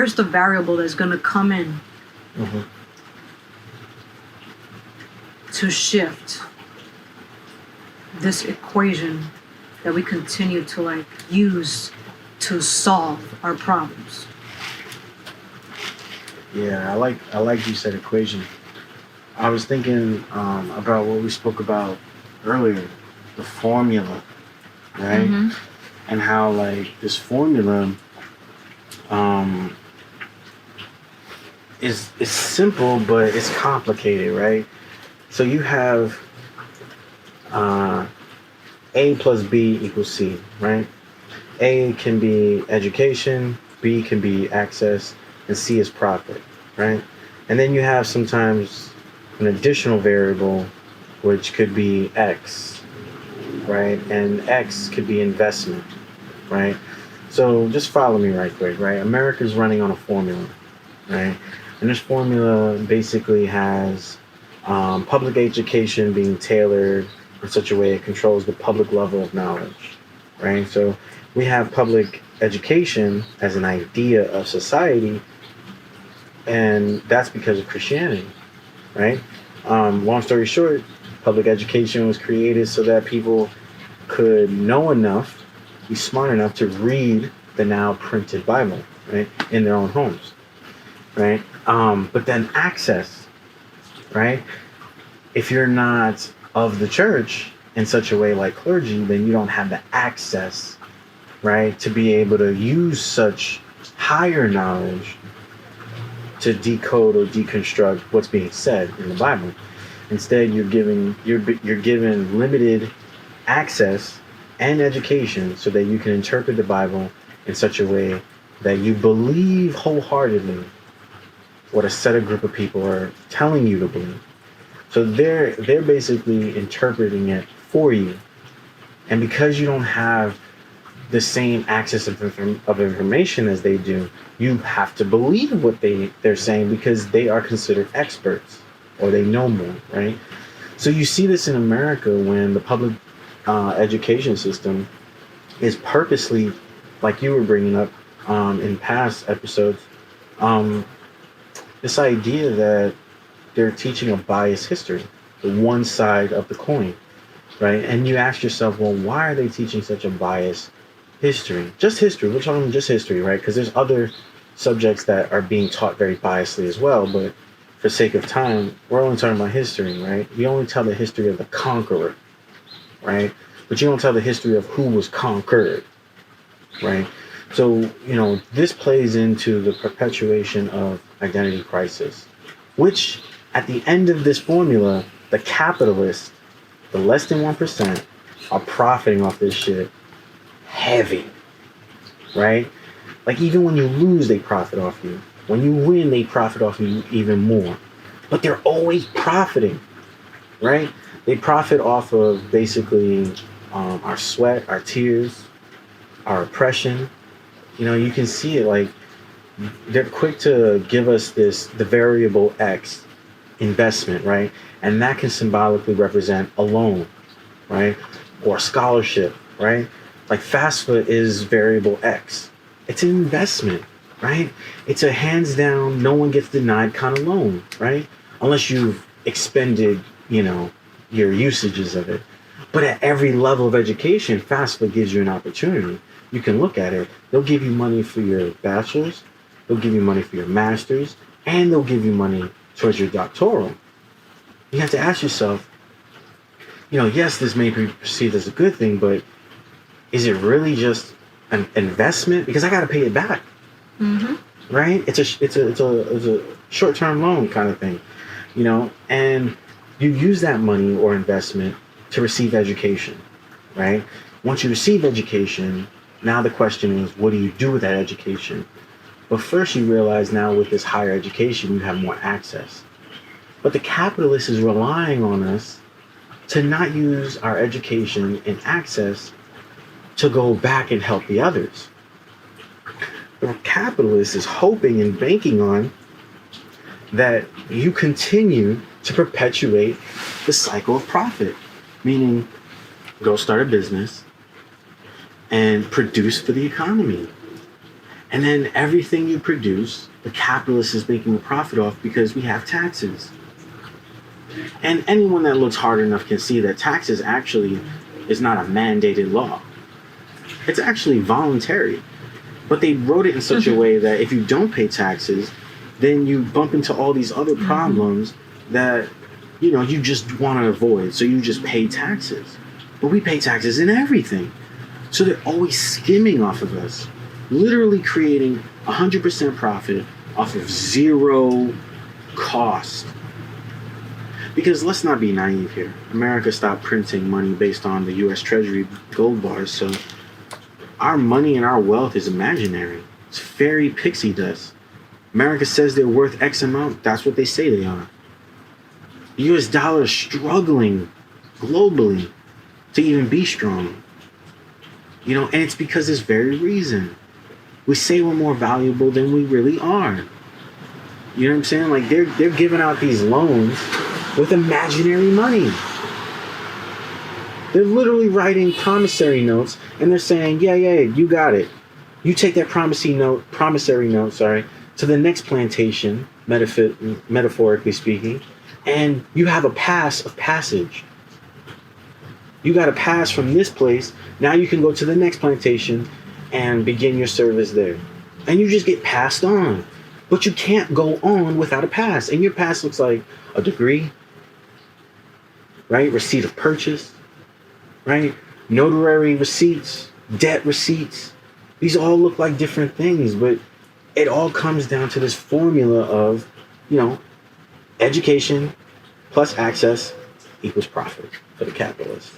where's the variable that's going to come in to shift this equation that we continue to like use to solve our problems? Yeah, I like you said equation. I was thinking about what we spoke about earlier, the formula, right? And how like this formula is simple, but it's complicated, right? So you have A plus B equals C, right? A can be education, B can be access, and C is profit, right? And then you have sometimes an additional variable, which could be X, right? And X could be investment, right? So just follow me right quick, right? America's running on a formula, right? And this formula basically has public education being tailored in such a way it controls the public level of knowledge, right? So we have public education as an idea of society, and that's because of Christianity, right? Long story short, public education was created so that people could know enough, be smart enough to read the now printed Bible, right, in their own homes, right? But then access, right? If you're not of the church in such a way like clergy, then you don't have the access, right, to be able to use such higher knowledge to decode or deconstruct what's being said in the Bible. Instead, you're given limited access and education so that you can interpret the Bible in such a way that you believe wholeheartedly what a set of group of people are telling you to believe. So they're basically interpreting it for you. And because you don't have the same access of information as they do, you have to believe what they're saying because they are considered experts or they know more, right? So you see this in America when the public education system is purposely, like you were bringing up in past episodes, this idea that they're teaching a biased history, the one side of the coin, right? And you ask yourself, well, why are they teaching such a biased history? Just history. We're talking just history, right? Because there's other subjects that are being taught very biasedly as well, but for sake of time, we're only talking about history, right? We only tell the history of the conqueror, right? But you don't tell the history of who was conquered, right? So, this plays into the perpetuation of identity crisis, which at the end of this formula, the capitalists, the less than 1%, are profiting off this shit heavy, right? Like even when you lose, they profit off you. When you win, they profit off you even more. But they're always profiting, right? They profit off of basically our sweat, our tears, our oppression. You can see it, like they're quick to give us the variable X investment, right? And that can symbolically represent a loan, right? Or scholarship, right? Like FAFSA is variable X. It's an investment, right? It's a hands down, no one gets denied kind of loan, right? Unless you've expended, your usages of it. But at every level of education, FAFSA gives you an opportunity. You can look at it. They'll give you money for your bachelor's, they'll give you money for your master's, and they'll give you money towards your doctoral. You have to ask yourself, yes, this may be perceived as a good thing, but is it really just an investment? Because I got to pay it back, right? It's a short-term loan kind of thing, and you use that money or investment to receive education, right? Once you receive education, now the question is, what do you do with that education? But first you realize now with this higher education, you have more access. But the capitalist is relying on us to not use our education and access to go back and help the others. The capitalist is hoping and banking on that you continue to perpetuate the cycle of profit, meaning go start a business and produce for the economy. And then everything you produce, the capitalist is making a profit off because we have taxes. And anyone that looks hard enough can see that taxes actually is not a mandated law. It's actually voluntary. But they wrote it in such a way that if you don't pay taxes, then you bump into all these other problems that, you just want to avoid. So you just pay taxes. But we pay taxes in everything. So they're always skimming off of us, literally creating 100% profit off of zero cost. Because let's not be naive here. America stopped printing money based on the US Treasury gold bars, so our money and our wealth is imaginary. It's fairy pixie dust. America says they're worth X amount. That's what they say they are. The US dollar is struggling globally to even be strong. And it's because this very reason. We say we're more valuable than we really are. You know what I'm saying? Like they're giving out these loans with imaginary money. They're literally writing promissory notes and they're saying, yeah, you got it. You take that promissory note, to the next plantation, metaphorically speaking, and you have a pass of passage. You got a pass from this place. Now you can go to the next plantation and begin your service there. And you just get passed on. But you can't go on without a pass. And your pass looks like a degree, right? Receipt of purchase, right? Notary receipts, debt receipts. These all look like different things, but it all comes down to this formula of, education plus access equals profit for the capitalist.